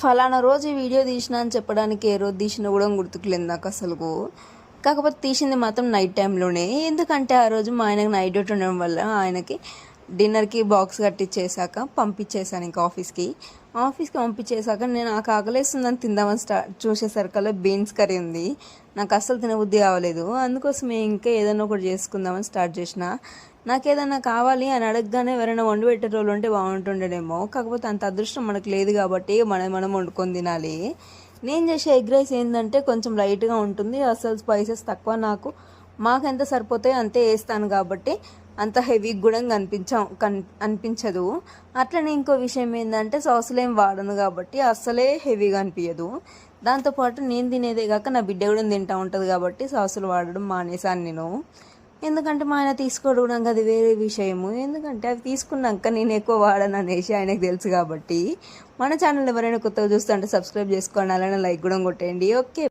ఫలానా రోజు ఈ వీడియో తీసిన అని చెప్పడానికి ఏ రోజు తీసినా కూడా గుర్తుకులేదు నాకు అసలుకు. కాకపోతే తీసింది మాత్రం నైట్ టైంలోనే. ఎందుకంటే ఆ రోజు మా ఆయనకు నైట్ డ్యూటీ ఉండడం వల్ల ఆయనకి డిన్నర్కి బాక్స్ కట్టించేసాక పంపించేసాను ఇంకా ఆఫీస్కి పంపించేసాక నేను నాకు ఆకలేస్తుందని తిందామని చూసేసరికల్లా బీన్స్ కర్రీ ఉంది. నాకు అస్సలు తినబుద్ధి కావలేదు. అందుకోసమే ఇంకా ఏదైనా ఒకటి చేసుకుందామని స్టార్ట్ చేసిన. నాకు ఏదైనా కావాలి అని అడగగానే ఎవరైనా వండి పెట్టే రోజులు ఉంటే బాగుంటుండేమో. కాకపోతే అంత అదృష్టం మనకు లేదు కాబట్టి మనం వండుకొని తినాలి. నేను చేసే ఎగ్ రైస్ ఏంటంటే కొంచెం లైట్గా ఉంటుంది, అసలు స్పైసెస్ తక్కువ. మాకు ఎంత సరిపోతాయో అంతే వేస్తాను కాబట్టి అంత హెవీ కూడా అనిపించదు. అట్లనే ఇంకో విషయం ఏంటంటే సాసులు ఏం వాడను కాబట్టి అస్సలే హెవీగా అనిపించదు. దాంతోపాటు నేను తినేదే కాక నా బిడ్డ కూడా తింటూ ఉంటుంది కాబట్టి సాసులు వాడడం మానేసాను నేను. ఎందుకంటే మా ఆయన తీసుకోవడం అది వేరే విషయము. ఎందుకంటే అవి తీసుకున్నాక నేను ఎక్కువ వాడను అనేసి ఆయనకు తెలుసు కాబట్టి. మన ఛానల్ ఎవరైనా కొత్తగా చూస్తుంటే సబ్స్క్రైబ్ చేసుకోండి, అలానే లైక్ కూడా కొట్టేయండి. ఓకే.